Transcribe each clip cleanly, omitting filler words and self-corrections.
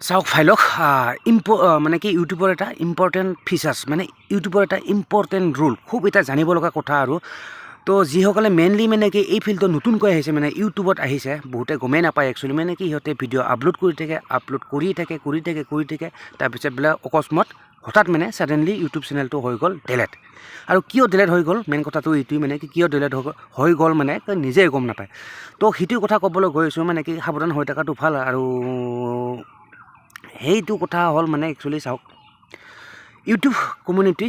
চাওক ফাইলক মানে কি ইউটিউবৰ এটা ইম্পৰ্টেণ্ট ফিচাৰ্ছ মানে ইউটিউবৰ এটা ইম্পৰ্টেণ্ট ৰুল খুব এটা জানিব লগা কথা আৰু তো যিসকলে মেইনলি মানে কি এই ফিল্ডটো নতুনকৈ আহিছে মানে ইউটিউবত আহিছে বহুতে গমেই নাপায় একচুৱেলি মানে কি সিহঁতে ভিডিঅ' আপলোড কৰি থাকে তাৰপিছত বোলে অকস্মাত হঠাৎ মানে ছাডেনলি ইউটিউব চেনেলটো হৈ গ'ল ডিলেট আৰু কিয় ডিলেট হৈ গ'ল মেইন কথাটো এইটোৱে মানে কি কিয় ডিলেট হৈ গ'ল মানে নিজেই গম নাপায় তো সেইটো কথা ক'বলৈ গৈছোঁ মানে কি সাৱধান হৈ থকাটো ভাল আৰু সেইটো কথা হ'ল মানে একচুৱেলি চাওক ইউটিউব কমিউনিটি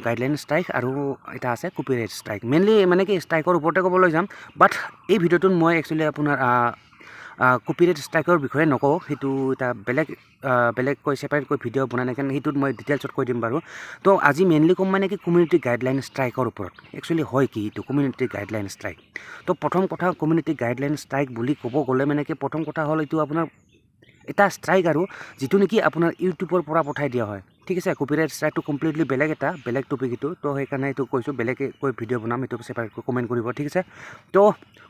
গাইডলাইন ষ্ট্ৰাইক আৰু এটা আছে কপিৰাইট ষ্ট্ৰাইক মেইনলি মানে কি ষ্ট্ৰাইকৰ ওপৰতে ক'বলৈ যাম বাট এই ভিডিঅ'টোত মই একচুৱেলি আপোনাৰ কপিৰাইট ষ্ট্ৰাইকৰ বিষয়ে নকওঁ সেইটো এটা বেলেগকৈ ছেপাৰেটকৈ ভিডিঅ' বনাই নাই কাৰণে সেইটোত মই ডিটেইলছত কৈ দিম বাৰু তো আজি মেইনলি ক'ম মানে কি কমিউনিটি গাইডলাইন ষ্ট্ৰাইকৰ ওপৰত একচুৱেলি হয় কি এইটো কমিউনিটি গাইডলাইন ষ্ট্ৰাইক তো প্ৰথম কথা কমিউনিটি গাইডলাইন ষ্ট্ৰাইক বুলি ক'ব গ'লে মানে কি প্ৰথম কথা হ'ল এইটো আপোনাৰ এটা ষ্ট্ৰাইক আৰু যিটো নেকি আপোনাৰ ইউটিউবৰ পৰা পঠাই দিয়া হয় ঠিক আছে কপিৰাইট ষ্ট্ৰাইকটো কমপ্লিটলি বেলেগ টপিক এইটো তো সেইকাৰণে এইটো কৈছোঁ বেলেগকৈ ভিডিঅ' বনাম এইটো ছেপাৰেটকৈ কমেণ্ট কৰিব ঠিক আছে তো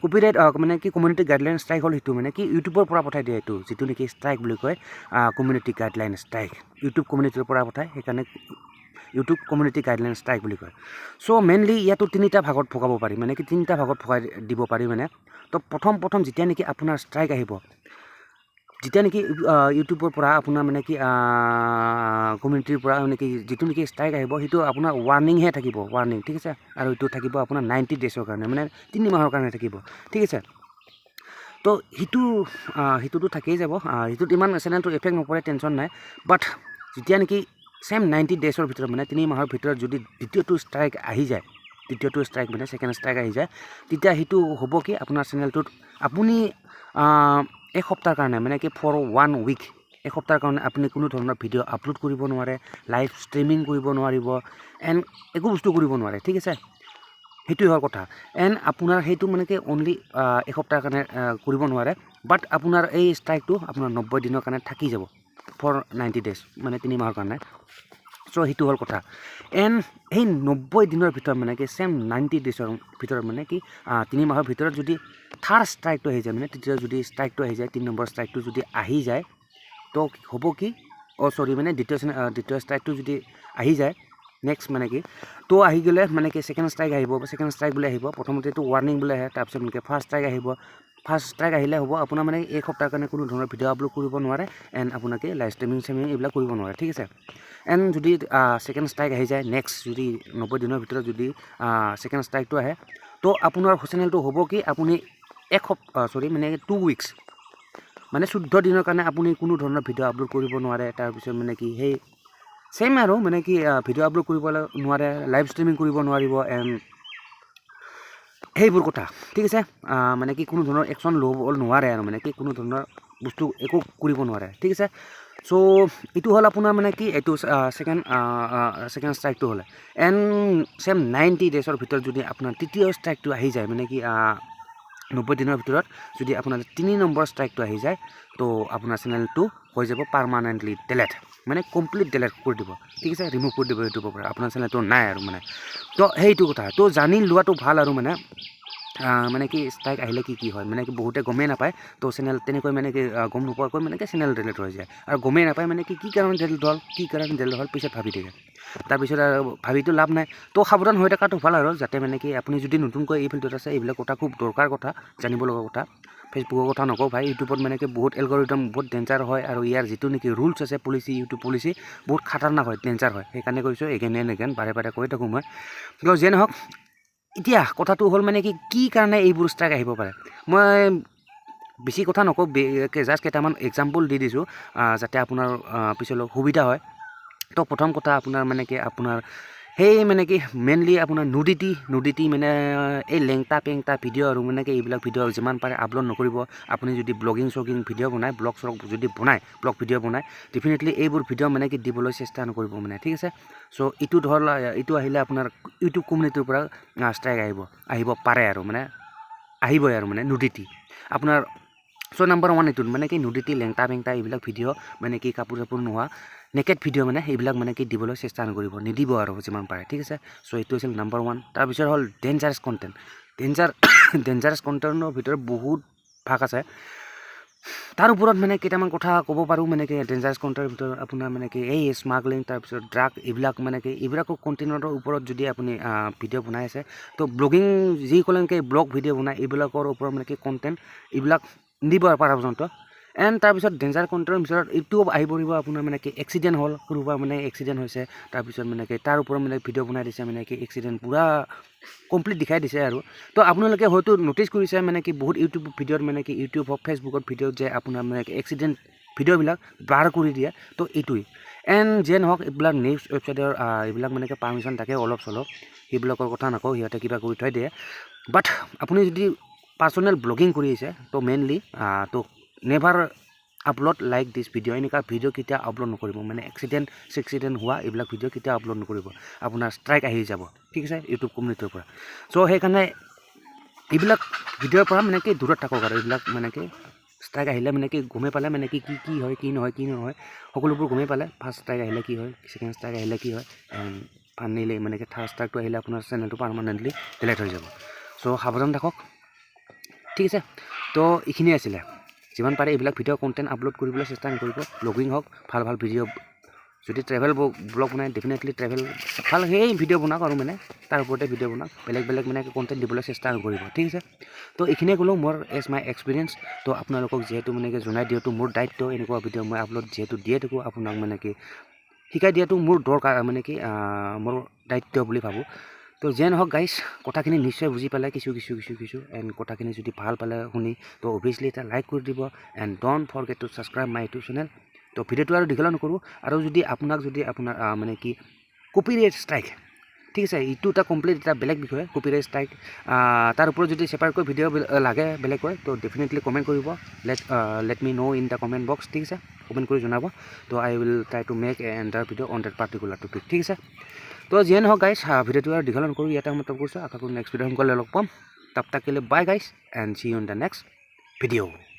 কপিৰাইট মানে কি কমিউনিটি গাইডলাইন ষ্ট্ৰাইক হ'ল সেইটো মানে কি ইউটিউবৰ পৰা পঠাই দিয়ে এইটো যিটো নেকি ষ্ট্ৰাইক বুলি কয় কমিউনিটি গাইডলাইন ষ্ট্ৰাইক ইউটিউব কমিউনিটিৰ পৰা পঠায় সেইকাৰণে ইউটিউব কমিউনিটি গাইডলাইন ষ্ট্ৰাইক বুলি কয় চ' মেইনলি ইয়াতো তিনিটা ভাগত ভগাব পাৰি মানে কি তিনিটা ভাগত ভগাই দিব পাৰি মানে তো প্ৰথম যেতিয়া নেকি আপোনাৰ ষ্ট্ৰাইক আহিব যেতিয়া নেকি ইউটিউবৰ পৰা আপোনাৰ মানে কি কমিউনিটিৰ পৰা মানে কি যিটো নেকি ষ্ট্ৰাইক আহিব সেইটো আপোনাৰ ৱাৰ্ণিংহে থাকিব ৱাৰ্ণিং ঠিক আছে আৰু এইটো থাকিব আপোনাৰ 90 ডেজৰ কাৰণে মানে 3 মাহৰ কাৰণে থাকিব ঠিক আছে তো সেইটোতো থাকেই যাব সেইটোত ইমান চেনেলটো এফেক্ট নপৰে টেনশ্যন নাই বাট যেতিয়া নেকি চেম 90 ডেজৰ ভিতৰত মানে 3 মাহৰ ভিতৰত যদি দ্বিতীয়টো ষ্ট্ৰাইক আহি যায় দ্বিতীয়টো ষ্ট্ৰাইক মানে ছেকেণ্ড ষ্ট্ৰাইক আহি যায় তেতিয়া সেইটো হ'ব কি আপোনাৰ চেনেলটোত আপুনি এসপ্তাহৰ কাৰণে মানে কি ফৰ 1 উইক এসপ্তাহৰ কাৰণে আপুনি কোনো ধৰণৰ ভিডিঅ' আপলোড কৰিব নোৱাৰে লাইভ ষ্ট্ৰিমিং কৰিব নোৱাৰিব এণ্ড একো বস্তু কৰিব নোৱাৰে ঠিক আছে সেইটোৱে হ'ল কথা এণ্ড আপোনাৰ সেইটো মানে কি অনলি এসপ্তাহৰ কাৰণে কৰিব নোৱাৰে বাট আপোনাৰ এই ষ্ট্ৰাইকটো আপোনাৰ 90 দিনৰ কাৰণে থাকি যাব ফৰ 90 ডেজ মানে 3 মাহৰ কাৰণে চ' সেইটো হ'ল কথা এণ্ড সেই 90 দিনৰ ভিতৰত মানে কি চেম 90 ডেজৰ ভিতৰত মানে কি 3 মাহৰ ভিতৰত যদি থাৰ্ড ষ্ট্ৰাইকটো আহি যায় মানে তৃতীয় যদি ষ্ট্ৰাইকটো আহি যায় 3 নম্বৰ ষ্ট্ৰাইকটো যদি আহি যায় তো হ'ব কি মানে দ্বিতীয় ষ্ট্ৰাইকটো যদি আহি যায় নেক্সট মানে কি তো আহি গ'লে মানে কি ছেকেণ্ড ষ্ট্ৰাইক আহিব ছেকেণ্ড ষ্ট্ৰাইক বুলি আহিব প্ৰথমতেতো ৱাৰ্ণিং বুলি আহে তাৰপিছত মানে ফাৰ্ষ্ট ষ্ট্ৰাইক আহিব ফাৰ্ষ্ট ষ্ট্ৰাইক আহিলে হ'ব আপোনাৰ মানে এই সপ্তাহৰ কাৰণে কোনো ধৰণৰ ভিডিঅ' আপলোড কৰিব নোৱাৰে এণ্ড আপোনাকে লাইভ ষ্ট্ৰিমিং এইবিলাক কৰিব নোৱাৰে ঠিক আছে এণ্ড যদি ছেকেণ্ড ষ্ট্ৰাইক আহি যায় নেক্সট যদি 90 দিনৰ ভিতৰত যদি ছেকেণ্ড ষ্ট্ৰাইকটো আহে তো আপোনাৰ চেনেলটো হ'ব কি আপুনি মানে 2 উইকছ মানে 14 দিনৰ কাৰণে আপুনি কোনো ধৰণৰ ভিডিঅ' আপলোড কৰিব নোৱাৰে তাৰপিছত মানে কি সেই চেম আৰু মানে কি ভিডিঅ' আপলোড কৰিব নোৱাৰে লাইভ ষ্ট্ৰিমিং কৰিব নোৱাৰিব এণ্ড সেইবোৰ কথা ঠিক আছে মানে কি কোনো ধৰণৰ একশ্যন ল'ব নোৱাৰে আৰু মানে কি কোনো ধৰণৰ বস্তু একো কৰিব নোৱাৰে ঠিক আছে চ' এইটো হ'ল আপোনাৰ মানে কি এইটো ছেকেণ্ড ষ্ট্ৰাইকটো হ'লে এণ্ড চেম 90 ডেজৰ ভিতৰত যদি আপোনাৰ তৃতীয় ষ্ট্ৰাইকটো আহি যায় মানে কি 90 দিনৰ ভিতৰত যদি আপোনাৰ 3 নম্বৰ ষ্ট্ৰাইকটো আহি যায় তো আপোনাৰ চেনেলটো হৈ যাব পাৰ্মানেণ্টলি ডিলেট মানে কমপ্লিট ডিলেট কৰি দিব ঠিক আছে ৰিমুভ কৰি দিব ইউটিউবৰ পৰা আপোনাৰ চেনেলটো নাই আৰু মানে তো সেইটো কথা তো জানি লোৱাটো ভাল আৰু মানে কি ষ্ট্ৰাইক আহিলে কি হয় মানে কি বহুতে গমেই নাপায় তো চেনেল তেনেকৈ মানে কি গম নোপোৱাকৈ মানে কি চেনেল ডিলেট হৈ যায় আৰু গমেই নাপায় মানে কি কাৰণে ডিলেট হ'ল পিছত ভাবি থাকে তাৰপিছত আৰু ভাবিতো লাভ নাই তো সাৱধান হৈ থকাটো ভাল আৰু যাতে মানে কি আপুনি যদি নতুনকৈ এই ফিল্ডত আছে এইবিলাক কথা খুব দৰকাৰ কথা জানিব লগা কথা ফেচবুকৰ কথা নকওঁ ভাই ইউটিউবত মানে কি বহুত এলগৰিদম বহুত ডেঞ্জাৰ হয় আৰু ইয়াৰ যিটো নেকি ৰুলছ আছে ইউটিউব পলিচি বহুত খাতাৰনাক হয় ডেঞ্জাৰ হয় সেইকাৰণে কৈছোঁ এগেইন এণ্ড এগেইন বাৰে কৈ থাকোঁ মই কিন্তু যিয়ে নহওক এতিয়া কথাটো হ'ল মানে কি কাৰণে এইবোৰ ষ্ট্ৰাইক আহিব পাৰে মই বেছি কথা নকওঁ জাষ্ট কেইটামান এক্সাম্পল দি দিছোঁ যাতে আপোনাৰ পিছলৈ সুবিধা হয় তো প্ৰথম কথা আপোনাৰ মানে কি আপোনাৰ সেই মানে কি মেইনলি আপোনাৰ নুডিটি মানে এই লেংটা পেংটা ভিডিঅ' আৰু মানে কি এইবিলাক ভিডিঅ' যিমান পাৰে আপলোড নকৰিব আপুনি যদি ব্লগিং ভিডিঅ' বনায় ব্লগ ভিডিঅ' বনায় ডেফিনেটলি এইবোৰ ভিডিঅ' মানে কি দিবলৈ চেষ্টা নকৰিব মানে ঠিক আছে চ' এইটো আহিলে আপোনাৰ ইউটিউব কমিউনিটিৰ পৰা ষ্ট্ৰাইক আহিব পাৰে আৰু মানে আহিবই আৰু মানে নুডিটি আপোনাৰ চ' নাম্বাৰ 1 এইটোত মানে কি নুডিটি লেংটা পেংটা এইবিলাক ভিডিঅ' মানে কি কাপোৰ নোহোৱা নেকেড ভিডিঅ' মানে এইবিলাক মানে কি দিবলৈ চেষ্টা নকৰিব নিদিব আৰু যিমান পাৰে ঠিক আছে চ' এইটো আছিল নাম্বাৰ 1 তাৰপিছত হ'ল ডেঞ্জাৰাছ কণ্টেণ্ট ডেঞ্জাৰাছ কণ্টেণ্টৰ ভিতৰত বহুত ভাগ আছে তাৰ ওপৰত মানে কেইটামান কথা ক'ব পাৰোঁ মানে কি ডেঞ্জাৰাছ কণ্টেণ্টৰ ভিতৰত আপোনাৰ মানে কি এই স্মাগলিং তাৰপিছত ড্ৰাগ এইবিলাক মানে কি এইবিলাকৰ কণ্টেণ্টৰ ওপৰত যদি আপুনি ভিডিঅ' বনাই আছে তো ব্লগিং যিসকলে নেকি ব্লগ ভিডিঅ' বনায় এইবিলাকৰ ওপৰত মানে কি কণ্টেণ্ট এইবিলাক দিব পৰা পৰ্যন্ত এণ্ড তাৰপিছত ডেঞ্জাৰ কণ্টেণ্টৰ ভিতৰত এইটো আহি পৰিব আপোনাৰ মানে কি এক্সিডেণ্ট হ'ল কোনোবা মানে এক্সিডেণ্ট হৈছে তাৰপিছত মানে কি তাৰ ওপৰত মানে ভিডিঅ' বনাই দিছে মানে কি এক্সিডেণ্ট পূৰা কমপ্লিট দেখাই দিছে আৰু তো আপোনালোকে হয়তো ন'টিছ কৰিছে মানে কি বহুত ইউটিউব ভিডিঅ'ত মানে কি ইউটিউব হওক ফেচবুকত ভিডিঅ'ত যে আপোনাৰ মানে কি এক্সিডেণ্ট ভিডিঅ'বিলাক ব্লাৰ কৰি দিয়ে তো এইটোৱেই এণ্ড যে নহওক এইবিলাক নিউজ ৱেবছাইটৰ এইবিলাক মানে কি পাৰ্মিশ্যন থাকে অলপ চলপ সেইবিলাকৰ কথা নকওঁ সিহঁতে কিবা কৰি থৈ দিয়ে বাট আপুনি যদি পাৰ্চনেল ব্লগিং কৰি আছে তো মেইনলি তো নেভাৰ আপলোড লাইক দিছ ভিডিঅ' এনেকুৱা ভিডিঅ' কেতিয়া আপলোড নকৰিব মানে এক্সিডেণ্ট হোৱা এইবিলাক ভিডিঅ' কেতিয়া আপলোড নকৰিব আপোনাৰ ষ্ট্ৰাইক আহি যাব ঠিক আছে ইউটিউব কমিউনিটিৰ পৰা চ' সেইকাৰণে এইবিলাক ভিডিঅ'ৰ পৰা মানে কি দূৰত থাকক আৰু এইবিলাক মানে কি ষ্ট্ৰাইক আহিলে মানে কি গমেই পালে মানে কি হয় কি নহয় সকলোবোৰ গমেই পালে ফাৰ্ষ্ট ষ্ট্ৰাইক আহিলে কি হয় ছেকেণ্ড ষ্ট্ৰাইক আহিলে কি হয় এণ্ড ফাইনেলি মানে কি থাৰ্ড ষ্ট্ৰাইকটো আহিলে আপোনাৰ চেনেলটো পাৰ্মানেণ্টলি ডিলিট হৈ যাব চ' সাৱধান থাকক ঠিক আছে তো এইখিনিয়ে আছিলে যিমান পাৰে এইবিলাক ভিডিঅ' কণ্টেণ্ট আপলোড কৰিবলৈ চেষ্টা নকৰিব ব্লগিং হওক ভাল ভিডিঅ' যদি ট্ৰেভেল ব্লগ বনায় ডেফিনেটলি ট্ৰেভেল ভাল সেই ভিডিঅ' বনাওক আৰু মানে তাৰ ওপৰতে ভিডিঅ' বনাওক বেলেগ মানে কণ্টেণ্ট দিবলৈ চেষ্টা নকৰিব ঠিক আছে তো এইখিনিয়ে ক'লোঁ মোৰ এজ মাই এক্সপিৰিয়েঞ্চ তো আপোনালোকক যিহেতু মানে কি জনাই দিয়াটো মোৰ দায়িত্ব এনেকুৱা ভিডিঅ' মই আপলোড যিহেতু দিয়ে থাকোঁ আপোনাক মানে কি শিকাই দিয়াটো মোৰ দৰকাৰ মানে কি মোৰ দায়িত্ব বুলি ভাবোঁ তো যে নহওক গাইজ কথাখিনি নিশ্চয় বুজি পালে কিছু এণ্ড কথাখিনি যদি ভাল পালে শুনি তো অভিয়াছলি এটা লাইক কৰি দিব and don't forget two subscribe my YouTube channel তো ভিডিঅ'টো আৰু দীঘল নকৰোঁ আৰু যদি আপোনাৰ মানে কি কপিৰাইট ষ্ট্ৰাইক ঠিক আছে এইটো এটা কমপ্লিট এটা বেলেগ বিষয় কপিৰাইট ষ্ট্ৰাইক তাৰ ওপৰত যদি ছেপাৰেটকৈ ভিডিঅ' লাগে বেলেগকৈ তো ডেফিনেটলি কমেণ্ট কৰিব let me know' in the comment box ঠিক আছে কমেণ্ট কৰি জনাব তো I will try to make another video' on that particular topic ঠিক আছে তো যিয়ে নহওক গাইজ ভিডিঅ'টো আৰু দীঘল নকৰোঁ ইয়াতে সমাপ্ত কৰিছোঁ আশা কৰোঁ নেক্সট ভিডিঅ' সোনকালে লগ পাম তাক কেলে bye guys and see you in the next video'